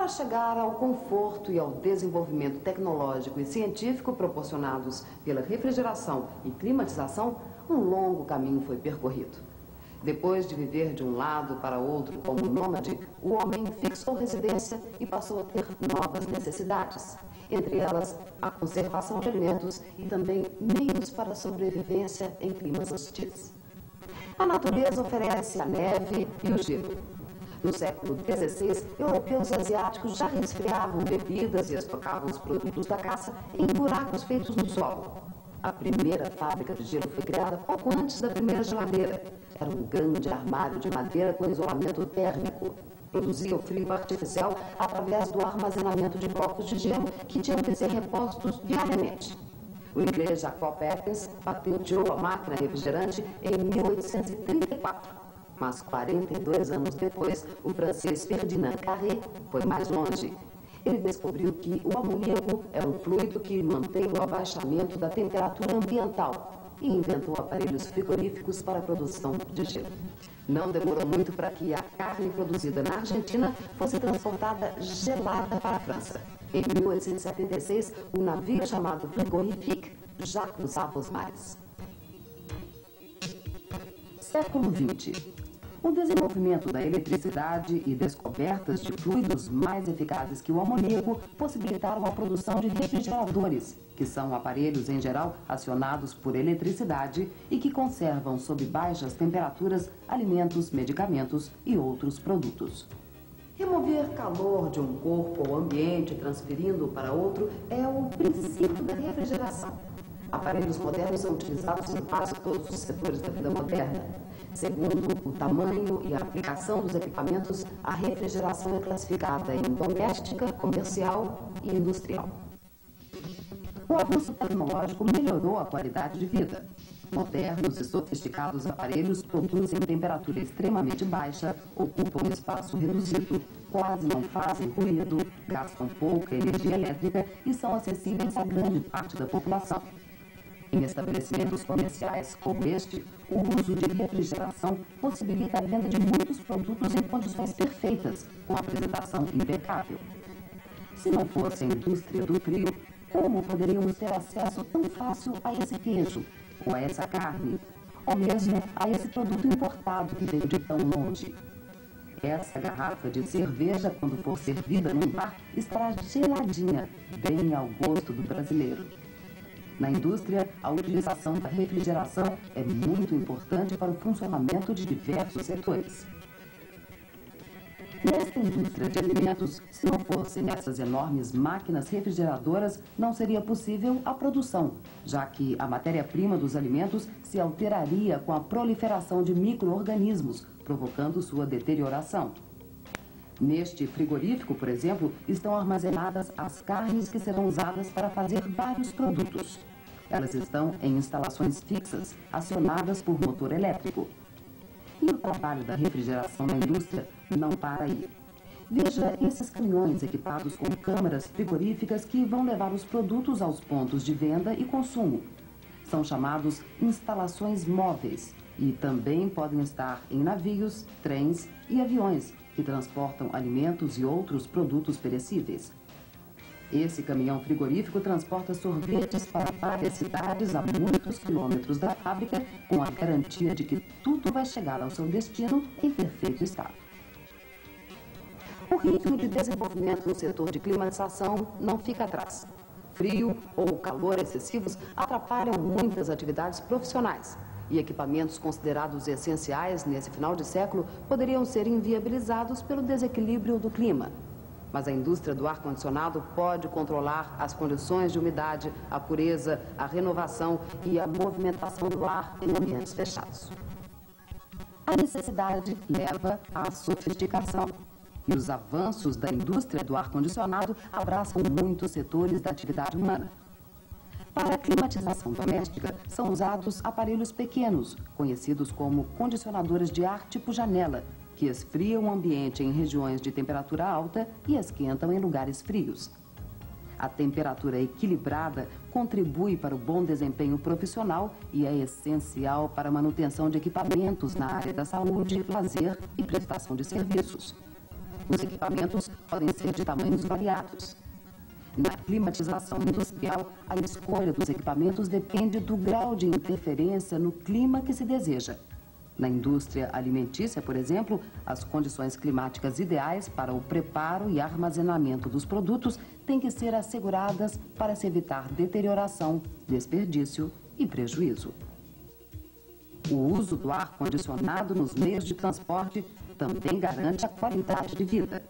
Para chegar ao conforto e ao desenvolvimento tecnológico e científico proporcionados pela refrigeração e climatização, um longo caminho foi percorrido. Depois de viver de um lado para outro como nômade, o homem fixou residência e passou a ter novas necessidades, entre elas a conservação de alimentos e também meios para a sobrevivência em climas hostis. A natureza oferece a neve e o gelo. No século XVI, europeus e asiáticos já resfriavam bebidas e estocavam os produtos da caça em buracos feitos no solo. A primeira fábrica de gelo foi criada pouco antes da primeira geladeira. Era um grande armário de madeira com isolamento térmico. Produzia o frio artificial através do armazenamento de blocos de gelo que tinham que ser repostos diariamente. O inglês Jacob Atkins patenteou a máquina refrigerante em 1834. Mas 42 anos depois, o francês Ferdinand Carré foi mais longe. Ele descobriu que o amoníaco é um fluido que mantém o abaixamento da temperatura ambiental e inventou aparelhos frigoríficos para a produção de gelo. Não demorou muito para que a carne produzida na Argentina fosse transportada gelada para a França. Em 1876, o navio chamado Frigorifique já cruzava os mares. Século XX. O desenvolvimento da eletricidade e descobertas de fluidos mais eficazes que o amoníaco possibilitaram a produção de refrigeradores, que são aparelhos em geral acionados por eletricidade e que conservam sob baixas temperaturas alimentos, medicamentos e outros produtos. Remover calor de um corpo ou ambiente transferindo-o para outro é o princípio da refrigeração. Aparelhos modernos são utilizados em quase todos os setores da vida moderna. Segundo o tamanho e a aplicação dos equipamentos, a refrigeração é classificada em doméstica, comercial e industrial. O avanço tecnológico melhorou a qualidade de vida. Modernos e sofisticados aparelhos produzem temperatura extremamente baixa, ocupam espaço reduzido, quase não fazem ruído, gastam pouca energia elétrica e são acessíveis a grande parte da população. Em estabelecimentos comerciais como este, o uso de refrigeração possibilita a venda de muitos produtos em condições perfeitas, com apresentação impecável. Se não fosse a indústria do frio, como poderíamos ter acesso tão fácil a esse queijo, ou a essa carne, ou mesmo a esse produto importado que veio de tão longe? Essa garrafa de cerveja, quando for servida num bar, estará geladinha, bem ao gosto do brasileiro. Na indústria, a utilização da refrigeração é muito importante para o funcionamento de diversos setores. Nesta indústria de alimentos, se não fossem essas enormes máquinas refrigeradoras, não seria possível a produção, já que a matéria-prima dos alimentos se alteraria com a proliferação de micro-organismos, provocando sua deterioração. Neste frigorífico, por exemplo, estão armazenadas as carnes que serão usadas para fazer vários produtos. Elas estão em instalações fixas, acionadas por motor elétrico. E o trabalho da refrigeração na indústria não para aí. Veja esses caminhões equipados com câmaras frigoríficas que vão levar os produtos aos pontos de venda e consumo. São chamados instalações móveis e também podem estar em navios, trens e aviões, que transportam alimentos e outros produtos perecíveis. Esse caminhão frigorífico transporta sorvetes para várias cidades a muitos quilômetros da fábrica, com a garantia de que tudo vai chegar ao seu destino em perfeito estado. O ritmo de desenvolvimento no setor de climatização não fica atrás. Frio ou calor excessivos atrapalham muitas atividades profissionais. E equipamentos considerados essenciais nesse final de século poderiam ser inviabilizados pelo desequilíbrio do clima. Mas a indústria do ar-condicionado pode controlar as condições de umidade, a pureza, a renovação e a movimentação do ar em ambientes fechados. A necessidade leva à sofisticação. E os avanços da indústria do ar-condicionado abraçam muitos setores da atividade humana. Para a climatização doméstica, são usados aparelhos pequenos, conhecidos como condicionadores de ar tipo janela, que esfriam o ambiente em regiões de temperatura alta e esquentam em lugares frios. A temperatura equilibrada contribui para o bom desempenho profissional e é essencial para a manutenção de equipamentos na área da saúde, lazer e prestação de serviços. Os equipamentos podem ser de tamanhos variados. Na climatização industrial, a escolha dos equipamentos depende do grau de interferência no clima que se deseja. Na indústria alimentícia, por exemplo, as condições climáticas ideais para o preparo e armazenamento dos produtos têm que ser asseguradas para se evitar deterioração, desperdício e prejuízo. O uso do ar-condicionado nos meios de transporte também garante a qualidade de vida.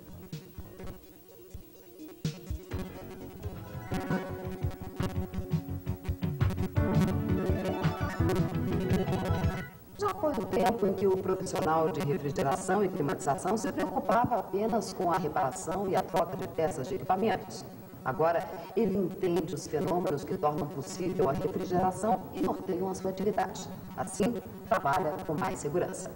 Já foi o tempo em que o profissional de refrigeração e climatização se preocupava apenas com a reparação e a troca de peças de equipamentos. Agora, ele entende os fenômenos que tornam possível a refrigeração e norteiam a sua atividade. Assim, trabalha com mais segurança.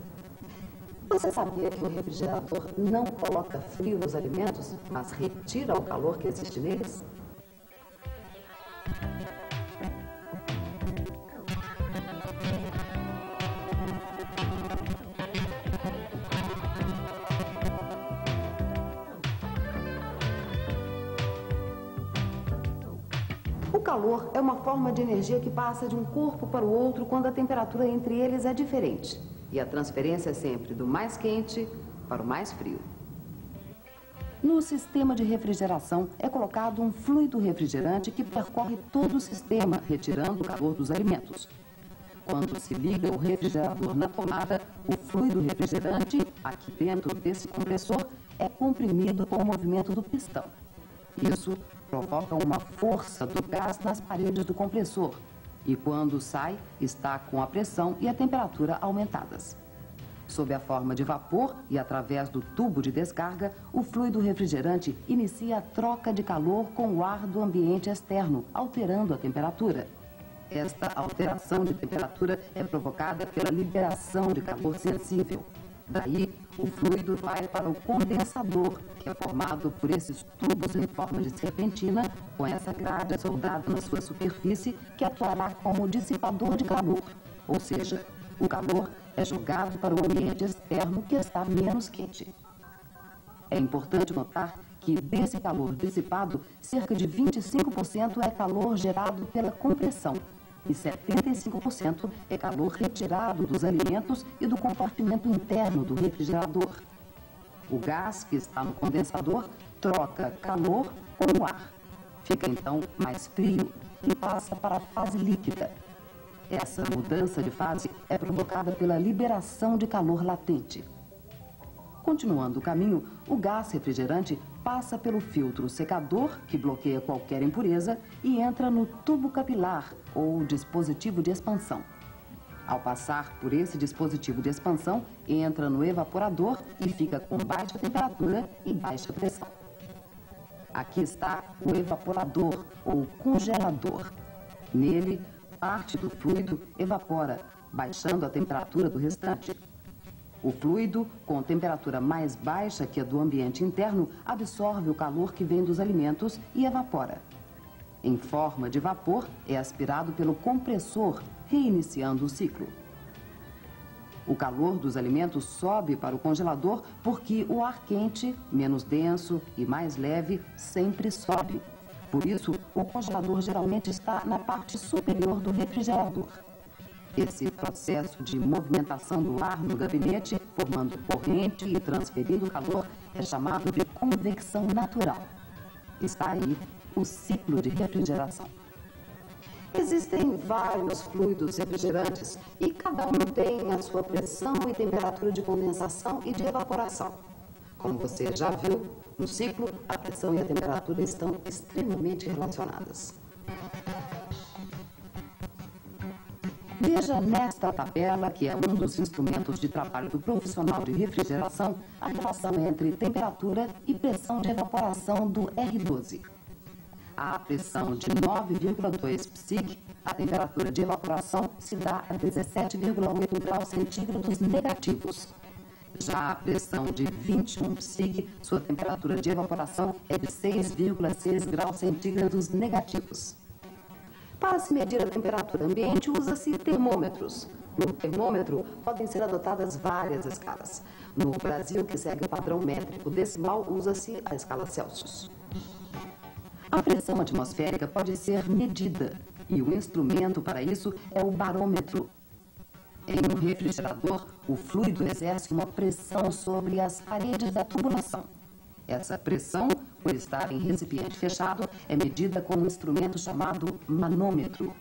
Você sabia que o refrigerador não coloca frio nos alimentos, mas retira o calor que existe neles? O calor é uma forma de energia que passa de um corpo para o outro quando a temperatura entre eles é diferente. E a transferência é sempre do mais quente para o mais frio. No sistema de refrigeração é colocado um fluido refrigerante que percorre todo o sistema, retirando o calor dos alimentos. Quando se liga o refrigerador na tomada, o fluido refrigerante, aqui dentro desse compressor, é comprimido com o movimento do pistão. Isso provoca uma força do gás nas paredes do compressor e, quando sai, está com a pressão e a temperatura aumentadas. Sob a forma de vapor e através do tubo de descarga, o fluido refrigerante inicia a troca de calor com o ar do ambiente externo, alterando a temperatura. Esta alteração de temperatura é provocada pela liberação de calor sensível. Daí, o fluido vai para o condensador, que é formado por esses tubos em forma de serpentina, com essa grade soldada na sua superfície, que atuará como dissipador de calor. Ou seja, o calor é jogado para o ambiente externo, que está menos quente. É importante notar que desse calor dissipado, cerca de 25% é calor gerado pela compressão e 75% é calor retirado dos alimentos e do compartimento interno do refrigerador. O gás que está no condensador troca calor com o ar. Fica então mais frio e passa para a fase líquida. Essa mudança de fase é provocada pela liberação de calor latente. Continuando o caminho, o gás refrigerante passa pelo filtro secador, que bloqueia qualquer impureza, e entra no tubo capilar, ou dispositivo de expansão. Ao passar por esse dispositivo de expansão, entra no evaporador e fica com baixa temperatura e baixa pressão. Aqui está o evaporador, ou congelador. Nele, parte do fluido evapora, baixando a temperatura do restante. O fluido, com temperatura mais baixa que a do ambiente interno, absorve o calor que vem dos alimentos e evapora. Em forma de vapor, é aspirado pelo compressor, reiniciando o ciclo. O calor dos alimentos sobe para o congelador porque o ar quente, menos denso e mais leve, sempre sobe. Por isso, o congelador geralmente está na parte superior do refrigerador. Esse processo de movimentação do ar no gabinete, formando corrente e transferindo calor, é chamado de convecção natural. Está aí o ciclo de refrigeração. Existem vários fluidos refrigerantes e cada um tem a sua pressão e temperatura de condensação e de evaporação. Como você já viu, no ciclo, a pressão e a temperatura estão extremamente relacionadas. Veja nesta tabela, que é um dos instrumentos de trabalho do profissional de refrigeração, a relação entre temperatura e pressão de evaporação do R12. À pressão de 9,2 psig, a temperatura de evaporação se dá a 17,8 graus centígrados negativos. Já a pressão de 21 psig, sua temperatura de evaporação é de 6,6 graus centígrados negativos. Para se medir a temperatura ambiente, usa-se termômetros. No termômetro, podem ser adotadas várias escalas. No Brasil, que segue o padrão métrico decimal, usa-se a escala Celsius. A pressão atmosférica pode ser medida, e o instrumento para isso é o barômetro. Em um refrigerador, o fluido exerce uma pressão sobre as paredes da tubulação. Essa pressão, por estar em recipiente fechado, é medida com um instrumento chamado manômetro.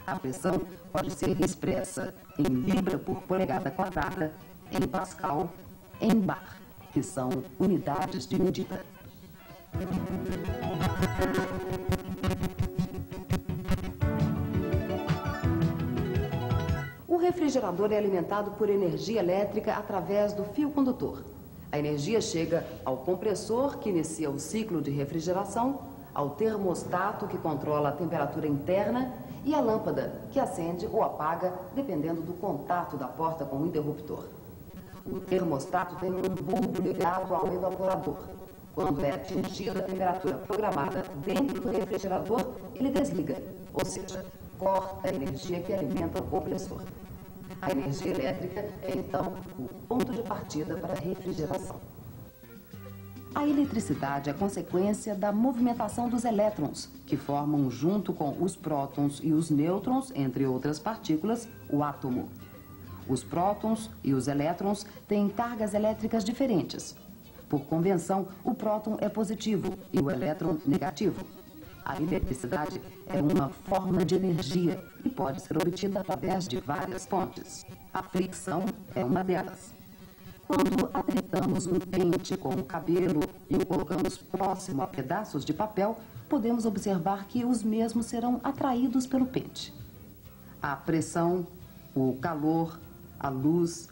A pressão pode ser expressa em libra por polegada quadrada, em pascal, em bar, que são unidades de medida. O refrigerador é alimentado por energia elétrica através do fio condutor. A energia chega ao compressor, que inicia o ciclo de refrigeração, ao termostato, que controla a temperatura interna, e à lâmpada, que acende ou apaga, dependendo do contato da porta com o interruptor. O termostato tem um bulbo ligado ao evaporador. Quando é atingida a temperatura programada dentro do refrigerador, ele desliga, ou seja, corta a energia que alimenta o compressor. A energia elétrica é, então, o ponto de partida para a refrigeração. A eletricidade é consequência da movimentação dos elétrons, que formam, junto com os prótons e os nêutrons, entre outras partículas, o átomo. Os prótons e os elétrons têm cargas elétricas diferentes. Por convenção, o próton é positivo e o elétron negativo. A eletricidade é uma forma de energia e pode ser obtida através de várias fontes. A fricção é uma delas. Quando atritamos um pente com o cabelo e o colocamos próximo a pedaços de papel, podemos observar que os mesmos serão atraídos pelo pente. A pressão, o calor, a luz,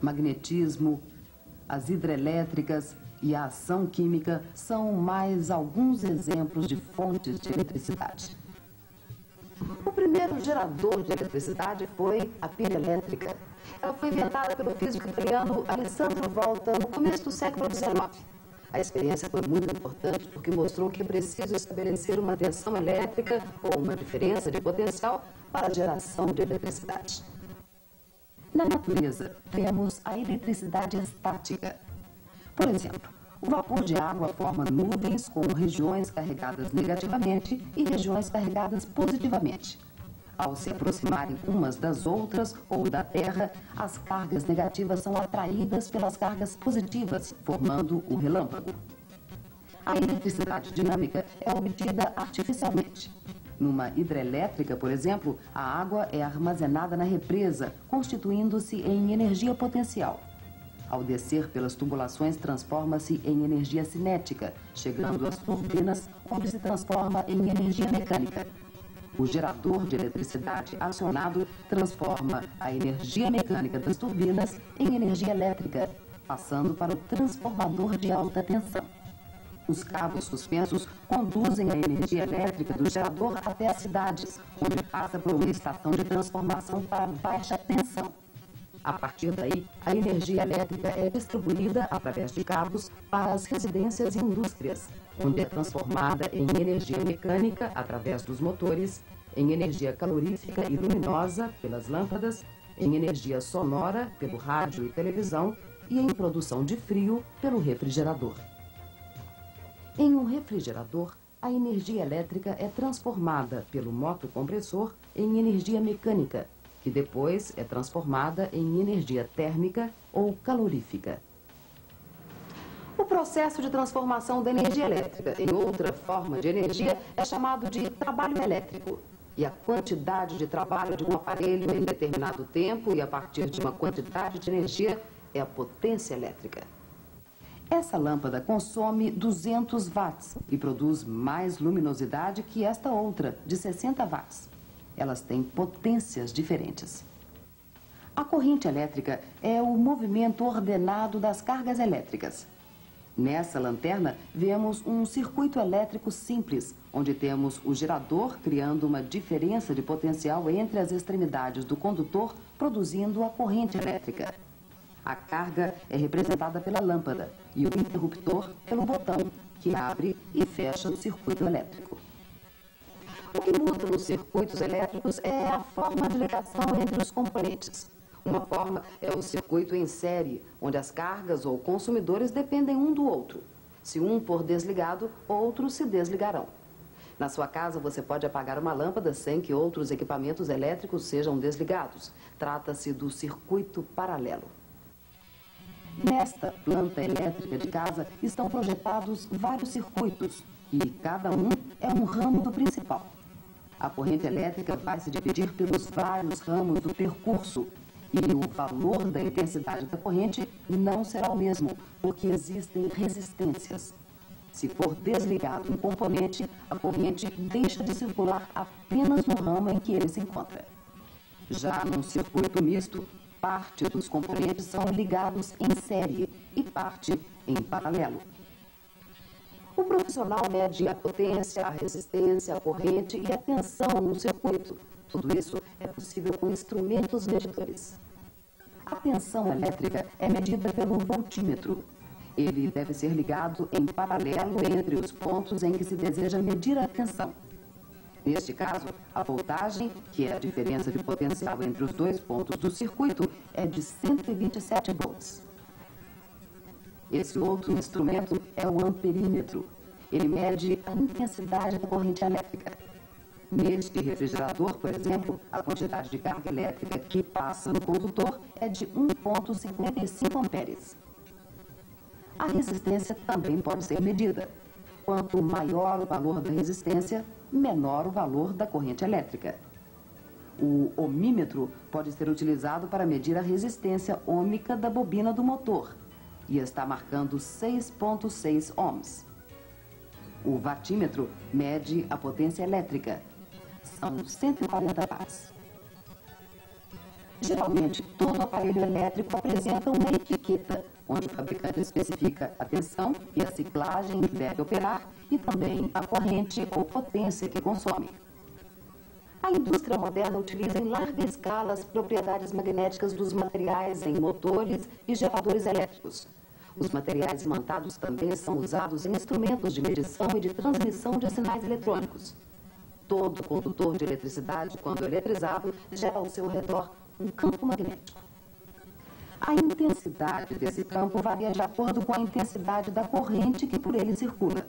magnetismo, as hidrelétricas e a ação química são mais alguns exemplos de fontes de eletricidade. O primeiro gerador de eletricidade foi a pilha elétrica. Ela foi inventada pelo físico italiano Alessandro Volta no começo do século XIX. A experiência foi muito importante porque mostrou que é preciso estabelecer uma tensão elétrica ou uma diferença de potencial para a geração de eletricidade. Na natureza, temos a eletricidade estática. Por exemplo, o vapor de água forma nuvens com regiões carregadas negativamente e regiões carregadas positivamente. Ao se aproximarem umas das outras ou da Terra, as cargas negativas são atraídas pelas cargas positivas, formando o relâmpago. A eletricidade dinâmica é obtida artificialmente. Numa hidrelétrica, por exemplo, a água é armazenada na represa, constituindo-se em energia potencial. Ao descer pelas tubulações, transforma-se em energia cinética, chegando às turbinas, onde se transforma em energia mecânica. O gerador de eletricidade acionado transforma a energia mecânica das turbinas em energia elétrica, passando para o transformador de alta tensão. Os cabos suspensos conduzem a energia elétrica do gerador até as cidades, onde passa por uma estação de transformação para baixa tensão. A partir daí, a energia elétrica é distribuída através de cabos para as residências e indústrias, onde é transformada em energia mecânica através dos motores, em energia calorífica e luminosa pelas lâmpadas, em energia sonora pelo rádio e televisão e em produção de frio pelo refrigerador. Em um refrigerador, a energia elétrica é transformada pelo motocompressor em energia mecânica, que depois é transformada em energia térmica ou calorífica. O processo de transformação da energia elétrica em outra forma de energia é chamado de trabalho elétrico. E a quantidade de trabalho de um aparelho em determinado tempo e a partir de uma quantidade de energia é a potência elétrica. Essa lâmpada consome 200 watts e produz mais luminosidade que esta outra, de 60 watts. Elas têm potências diferentes. A corrente elétrica é o movimento ordenado das cargas elétricas. Nessa lanterna, vemos um circuito elétrico simples, onde temos o gerador criando uma diferença de potencial entre as extremidades do condutor, produzindo a corrente elétrica. A carga é representada pela lâmpada e o interruptor pelo botão, que abre e fecha o circuito elétrico. O que muda nos circuitos elétricos é a forma de ligação entre os componentes. Uma forma é o circuito em série, onde as cargas ou consumidores dependem um do outro. Se um for desligado, outros se desligarão. Na sua casa, você pode apagar uma lâmpada sem que outros equipamentos elétricos sejam desligados. Trata-se do circuito paralelo. Nesta planta elétrica de casa estão projetados vários circuitos e cada um é um ramo do principal. A corrente elétrica vai se dividir pelos vários ramos do percurso e o valor da intensidade da corrente não será o mesmo, porque existem resistências. Se for desligado um componente, a corrente deixa de circular apenas no ramo em que ele se encontra. Já no circuito misto, parte dos componentes são ligados em série e parte em paralelo. O profissional mede a potência, a resistência, a corrente e a tensão no circuito. Tudo isso é possível com instrumentos medidores. A tensão elétrica é medida pelo voltímetro. Ele deve ser ligado em paralelo entre os pontos em que se deseja medir a tensão. Neste caso, a voltagem, que é a diferença de potencial entre os dois pontos do circuito, é de 127 volts. Esse outro instrumento é o amperímetro. Ele mede a intensidade da corrente elétrica. Neste refrigerador, por exemplo, a quantidade de carga elétrica que passa no condutor é de 1,55 amperes. A resistência também pode ser medida. Quanto maior o valor da resistência, menor o valor da corrente elétrica. O ohmímetro pode ser utilizado para medir a resistência ôhmica da bobina do motor e está marcando 6,6 ohms. O watímetro mede a potência elétrica. São 140 watts. Geralmente, todo aparelho elétrico apresenta uma etiqueta, onde o fabricante especifica a tensão e a ciclagem que deve operar e também a corrente ou potência que consome. A indústria moderna utiliza em larga escala as propriedades magnéticas dos materiais em motores e geradores elétricos. Os materiais imantados também são usados em instrumentos de medição e de transmissão de sinais eletrônicos. Todo condutor de eletricidade, quando eletrizado, gera ao seu redor um campo magnético. A intensidade desse campo varia de acordo com a intensidade da corrente que por ele circula.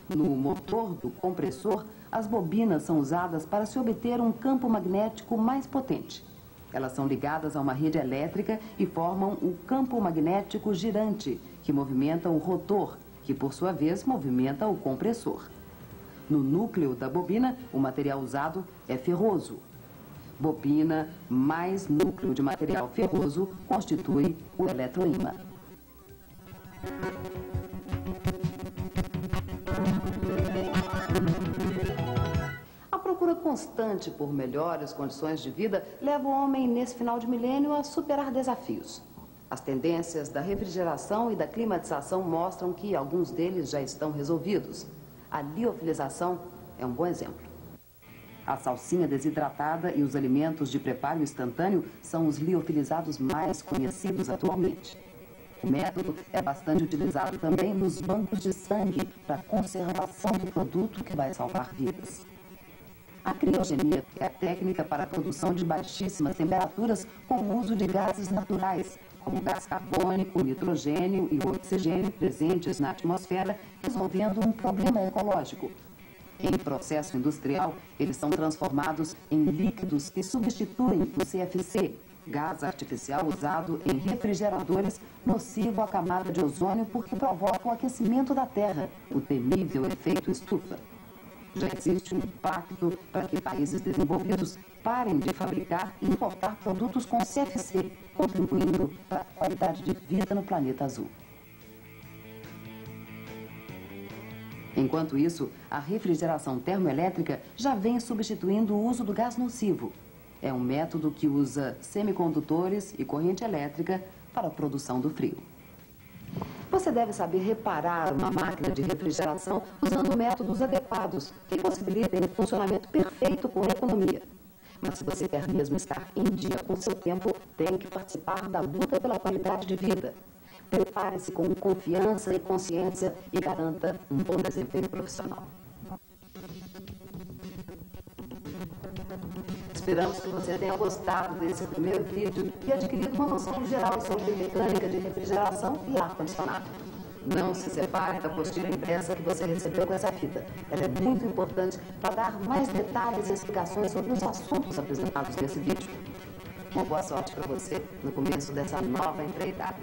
No motor do compressor, as bobinas são usadas para se obter um campo magnético mais potente. Elas são ligadas a uma rede elétrica e formam o campo magnético girante, que movimenta o rotor, que por sua vez movimenta o compressor. No núcleo da bobina, o material usado é ferroso. Bobina mais núcleo de material ferroso constitui o eletroímã. A procura constante por melhores condições de vida leva o homem nesse final de milênio a superar desafios. As tendências da refrigeração e da climatização mostram que alguns deles já estão resolvidos. A liofilização é um bom exemplo. A salsinha desidratada e os alimentos de preparo instantâneo são os liofilizados mais conhecidos atualmente. O método é bastante utilizado também nos bancos de sangue para a conservação do produto que vai salvar vidas. A criogenia é a técnica para a produção de baixíssimas temperaturas com o uso de gases naturais, como gás carbônico, nitrogênio e oxigênio presentes na atmosfera, resolvendo um problema ecológico. Em processo industrial, eles são transformados em líquidos que substituem o CFC, gás artificial usado em refrigeradores, nocivo à camada de ozônio porque provoca o aquecimento da Terra, o temível efeito estufa. Já existe um pacto para que países desenvolvidos parem de fabricar e importar produtos com CFC, contribuindo para a qualidade de vida no planeta azul. Enquanto isso, a refrigeração termoelétrica já vem substituindo o uso do gás nocivo. É um método que usa semicondutores e corrente elétrica para a produção do frio. Você deve saber reparar uma máquina de refrigeração usando métodos adequados que possibilitem um funcionamento perfeito com economia. Mas se você quer mesmo estar em dia com seu tempo, tem que participar da luta pela qualidade de vida. Prepare-se com confiança e consciência e garanta um bom desempenho profissional. Esperamos que você tenha gostado desse primeiro vídeo e adquirido uma noção geral sobre mecânica de refrigeração e ar-condicionado. Não se separe da apostila impressa que você recebeu com essa fita. Ela é muito importante para dar mais detalhes e explicações sobre os assuntos apresentados nesse vídeo. Uma boa sorte para você no começo dessa nova empreitada.